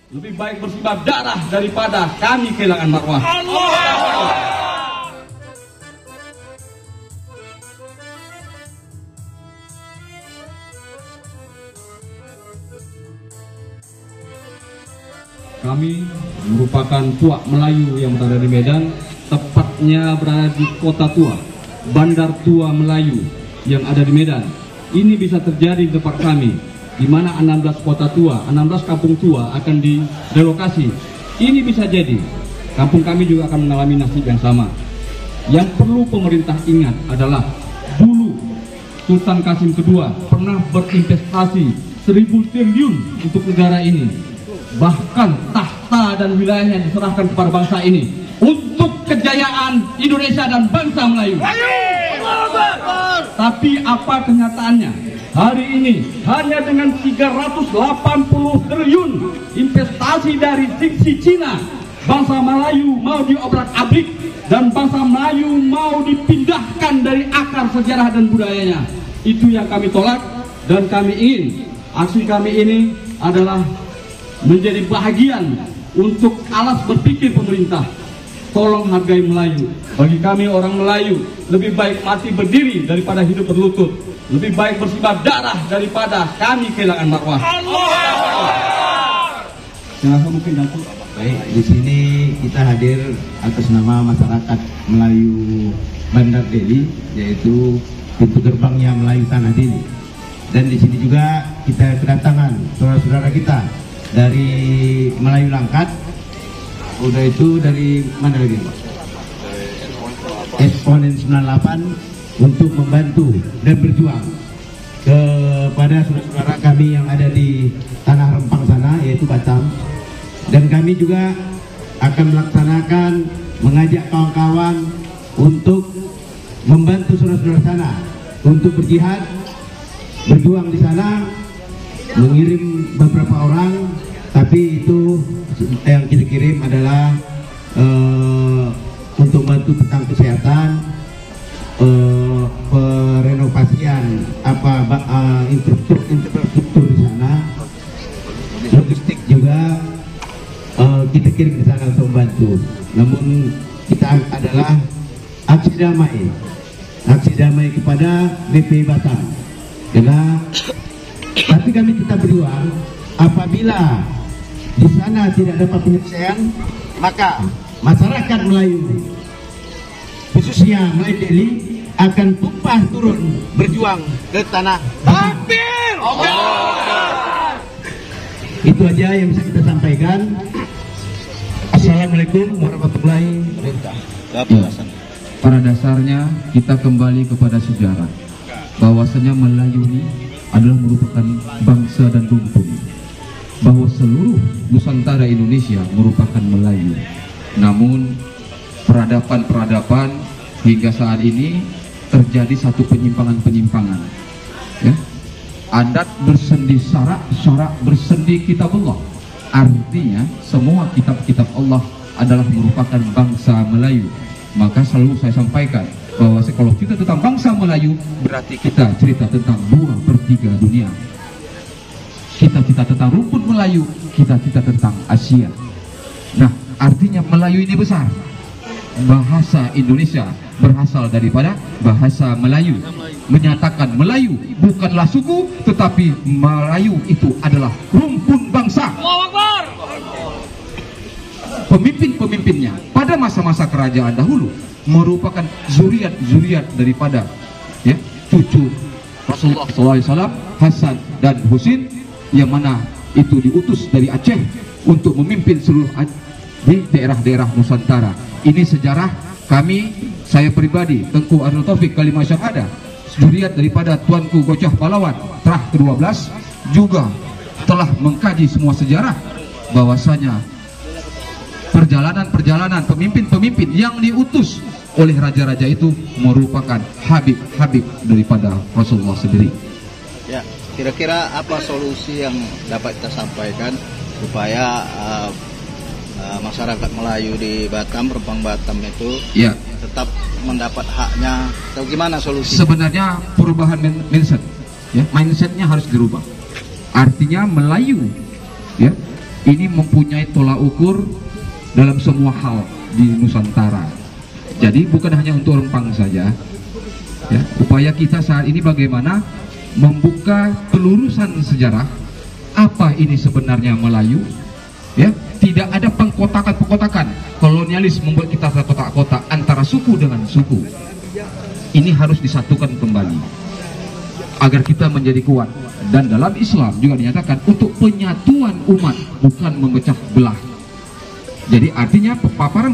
Lebih baik bersimbah darah daripada kami kehilangan marwah. Kami merupakan Tuak Melayu yang berada di Medan, tepatnya berada di Kota Tua, Bandar Tua Melayu yang ada di Medan. Ini bisa terjadi di tempat kami, di mana 16 kota tua, 16 kampung tua akan direlokasi. Ini bisa jadi kampung kami juga akan mengalami nasib yang sama. Yang perlu pemerintah ingat adalah dulu Sultan Qasim II pernah berinvestasi 1.000 triliun untuk negara ini. Bahkan tahta dan wilayahnya diserahkan kepada bangsa ini untuk kejayaan Indonesia dan bangsa Melayu. Tapi apa kenyataannya? Hari ini hanya dengan 380 triliun investasi dari sisi Cina, bangsa Melayu mau diobrak-abrik dan bangsa Melayu mau dipindahkan dari akar sejarah dan budayanya. Itu yang kami tolak, dan kami ingin aksi kami ini adalah menjadi bahagian untuk alas berpikir pemerintah. Tolong hargai Melayu. Bagi kami orang Melayu, lebih baik mati berdiri daripada hidup berlutut. Lebih baik bersimbah darah daripada kami kehilangan marwah. Kenapa mungkin aku? Baik, di sini kita hadir atas nama masyarakat Melayu Bandar Deli, yaitu pintu gerbangnya Melayu Tanah Deli. Dan di sini juga kita kedatangan saudara-saudara kita dari Melayu Langkat. Udah itu dari mana lagi, Pak? Eksponen 98 untuk membantu dan berjuang kepada saudara-saudara kami yang ada di Tanah Rempang sana, yaitu Batam. Dan kami juga akan melaksanakan mengajak kawan-kawan untuk membantu saudara-saudara sana untuk berjihad, berjuang di sana, mengirim beberapa orang. Tapi itu yang kita kirim adalah untuk bantu tentang kesehatan, perenovasian infrastruktur di sana, logistik juga kita kirim di sana untuk membantu. Namun kita adalah aksi damai kepada BP Batam. Tapi kami tetap berjuang. Apabila di sana tidak dapat penyelesaian, maka masyarakat Melayu, khususnya Melayu Deli, akan tumpah turun berjuang ke tanah Takbir. Itu aja yang bisa kita sampaikan. Assalamualaikum warahmatullahi wabarakatuh. Pada dasarnya kita kembali kepada sejarah, bahwasanya Melayu ini adalah merupakan bangsa dan rumpun, bahwa seluruh Nusantara Indonesia merupakan Melayu. Namun peradaban hingga saat ini terjadi satu penyimpangan, ya. Adat bersendi syarak bersendi kitabullah. Artinya semua kitab-kitab Allah adalah merupakan bangsa Melayu. Maka selalu saya sampaikan bahwa kalau kita tentang bangsa Melayu, berarti kita cerita tentang 2/3 dunia. Kita tentang rumpun Melayu, kita tentang Asia. Nah, artinya Melayu ini besar. Bahasa Indonesia berasal daripada bahasa Melayu. Menyatakan Melayu bukanlah suku, tetapi Melayu itu adalah rumpun bangsa. Pemimpin-pemimpinnya pada masa-masa kerajaan dahulu merupakan zuriat daripada, ya, cucu Rasulullah SAW, Hasan dan Husin, yang mana itu diutus dari Aceh untuk memimpin seluruh di daerah-daerah Nusantara. Ini sejarah kami, saya pribadi, Tengku Abdul Taufik Kalimah Syahadah, zuriat daripada Tuanku Gocah Pahlawan Terah ke-12, juga telah mengkaji semua sejarah bahwasanya perjalanan pemimpin-pemimpin yang diutus oleh raja-raja itu merupakan habib daripada Rasulullah sendiri. Ya, kira-kira apa solusi yang dapat kita sampaikan supaya masyarakat Melayu di Batam, Rempang Batam itu, ya, tetap mendapat haknya, atau gimana solusi? Sebenarnya perubahan mindset, ya, mindsetnya harus dirubah. Artinya Melayu, ya, ini mempunyai tolak ukur dalam semua hal di Nusantara. Jadi bukan hanya untuk Rempang saja, ya, upaya kita saat ini bagaimana membuka pelurusan sejarah apa ini sebenarnya Melayu, ya. Tidak ada pengkotakan-pengkotakan. Kolonialis membuat kita terkotak-kotak antara suku dengan suku. Ini harus disatukan kembali agar kita menjadi kuat. Dan dalam Islam juga dinyatakan untuk penyatuan umat, bukan memecah belah. Jadi artinya pemaparan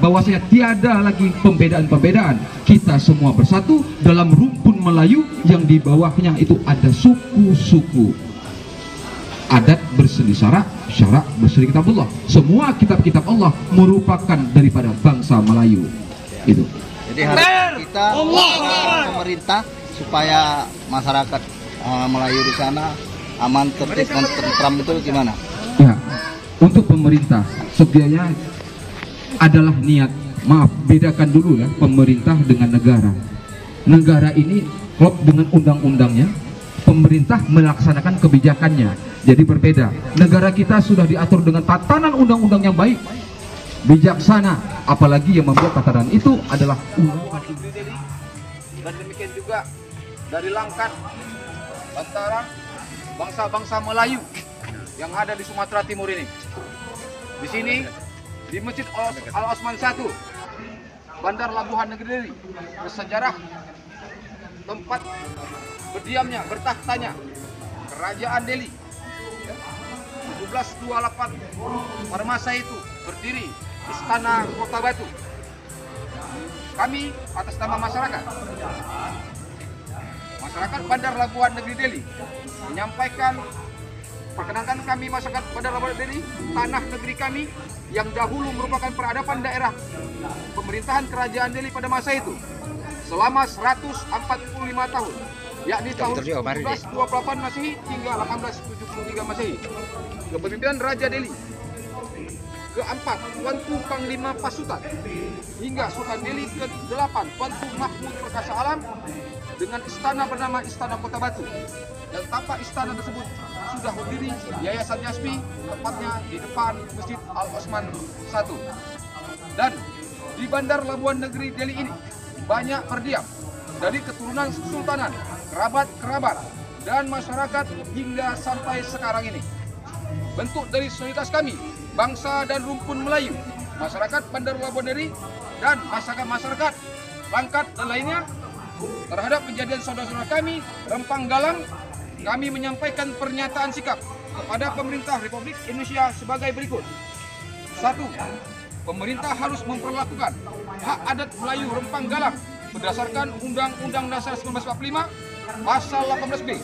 bahwasanya tiada lagi pembedaan-pembedaan. Kita semua bersatu dalam rumpun Melayu yang di bawahnya itu ada suku-suku. Adat berseni syarak berseni kitabullah. Semua kitab-kitab Allah merupakan daripada bangsa Melayu. Itu. Jadi harapan kita pemerintah supaya masyarakat Melayu di sana aman, tertib, tentram itu gimana? Ya, untuk pemerintah sebenarnya adalah niat. Maaf, bedakan dulu ya pemerintah dengan negara. Negara ini klop dengan undang-undangnya, pemerintah melaksanakan kebijakannya. Jadi berbeda. Negara kita sudah diatur dengan tatanan undang-undang yang baik, bijaksana, apalagi yang membuat tatanan itu adalah undang-undang. Dan demikian juga dari Langkat antara bangsa-bangsa Melayu yang ada di Sumatera Timur ini. Di sini di Masjid Al-Osman I, Bandar Labuhan Negeri Deli, bersejarah tempat berdiamnya, bertahtanya Kerajaan Deli. 1728 pada masa itu berdiri Istana Kota Batu. Kami atas nama masyarakat Bandar Labuhan Negeri Deli menyampaikan, perkenankan kami masyarakat Bandar Labuhan Deli, tanah negeri kami yang dahulu merupakan peradaban daerah pemerintahan Kerajaan Deli pada masa itu selama 145 tahun, yakni tahun 1728 Masehi hingga 1873 Masehi. Kepemimpinan Raja Deli keempat, Tuanku Panglima Pasutan, hingga Sultan Deli ke-8, Tuanku Mahmud Perkasa Alam, dengan istana bernama Istana Kota Batu. Dan tapak istana tersebut sudah berdiri Yayasan Yasmi, tepatnya di depan Masjid Al-Osman I. Dan di Bandar Labuhan Negeri Deli ini banyak berdiam dari keturunan kesultanan, kerabat-kerabat, dan masyarakat hingga sampai sekarang ini. Bentuk dari solidaritas kami, bangsa dan rumpun Melayu, masyarakat Bandar Labuhan Deli, dan masyarakat Langkat dan lainnya terhadap kejadian saudara-saudara kami Rempang Galang, kami menyampaikan pernyataan sikap kepada pemerintah Republik Indonesia sebagai berikut. 1. Pemerintah harus memperlakukan hak adat Melayu Rempang Galang berdasarkan Undang-Undang Dasar 1945 Pasal 18B,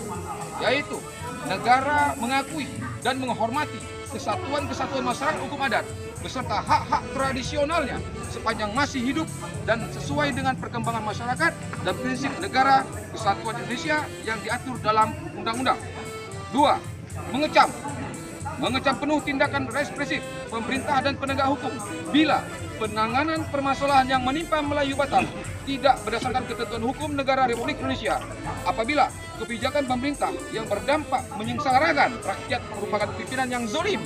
yaitu negara mengakui dan menghormati kesatuan-kesatuan masyarakat hukum adat beserta hak-hak tradisionalnya sepanjang masih hidup dan sesuai dengan perkembangan masyarakat dan prinsip negara kesatuan Indonesia yang diatur dalam undang-undang. 2. Mengecam penuh tindakan represif pemerintah dan penegak hukum bila penanganan permasalahan yang menimpa Melayu Batam tidak berdasarkan ketentuan hukum negara Republik Indonesia. Apabila kebijakan pemerintah yang berdampak menyengsarakan rakyat merupakan pimpinan yang zalim,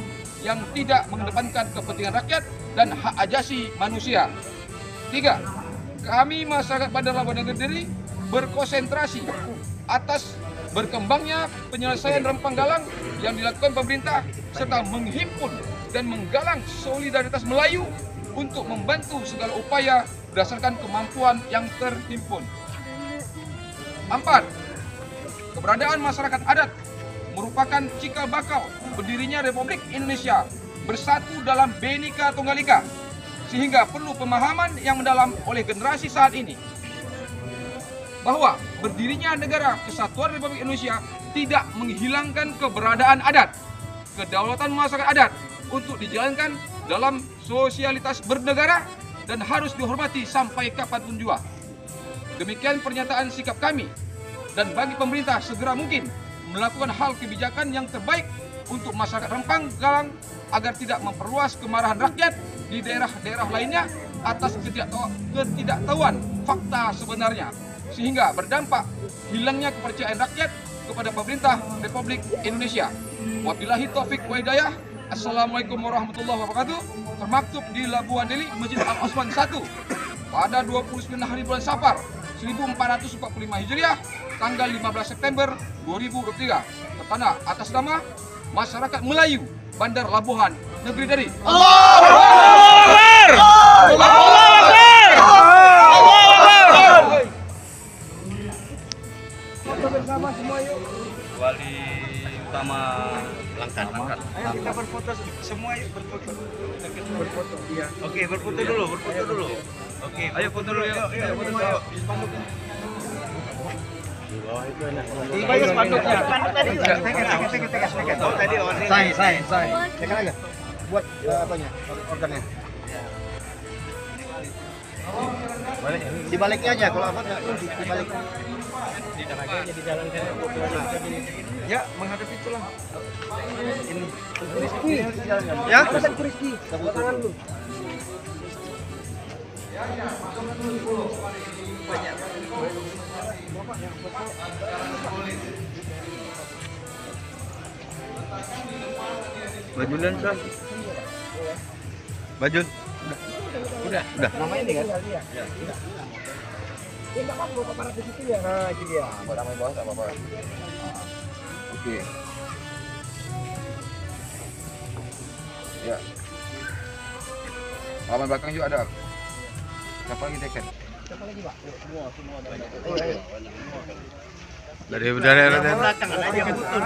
yang tidak mengedepankan kepentingan rakyat dan hak ajasi manusia. 3. Kami masyarakat Bandar Labuhan Negeri Deli berkonsentrasi atas berkembangnya penyelesaian Rempang Galang yang dilakukan pemerintah serta menghimpun dan menggalang solidaritas Melayu untuk membantu segala upaya berdasarkan kemampuan yang terhimpun. 4. Keberadaan masyarakat adat merupakan cikal bakal berdirinya Republik Indonesia bersatu dalam Bhinneka Tunggal Ika, sehingga perlu pemahaman yang mendalam oleh generasi saat ini bahwa berdirinya negara kesatuan Republik Indonesia tidak menghilangkan keberadaan adat, kedaulatan masyarakat adat untuk dijalankan dalam sosialitas bernegara dan harus dihormati sampai kapanpun juga. Demikian pernyataan sikap kami, dan bagi pemerintah segera mungkin melakukan hal kebijakan yang terbaik untuk masyarakat Rempang Galang agar tidak memperluas kemarahan rakyat di daerah-daerah lainnya atas ketidaktahuan fakta sebenarnya, sehingga berdampak hilangnya kepercayaan rakyat kepada pemerintah Republik Indonesia. Wabillahi taufik wa hidayah. Assalamualaikum warahmatullahi wabarakatuh. Termaktub di Labuan Deli, Masjid Al-Osman 1 pada 29 hari bulan Safar 1445 Hijriah, tanggal 15 September 2023. Tertanda atas nama Masyarakat Melayu Bandar Labuhan, Negeri Deli. Allahu Akbar! Allahu Akbar! Allahu Akbar! Wali utama Langkat. Ayo kita berfoto semua, yuk berfoto. Berfoto. Iya. Oke, berfoto dulu. Oke, ayo foto dulu yuk. Ayo foto yuk. Di bawah spanduknya. Spanduk tadi. Tegas. Oh, tadi Saya. Tekan aja. Buat apanya? Organnya. Dibaliknya aja kalau apa dibalik. Ya, menghadapi itulah. Ya. Bajulan, San. Bajun. Udah. Nama ini kan? Nah, itu dia. Buat nama bawah enggak apa-apa. Oke. Ya. Halaman belakang juga ada. Siapa lagi dekat? Dari Belakang ada yang Betul.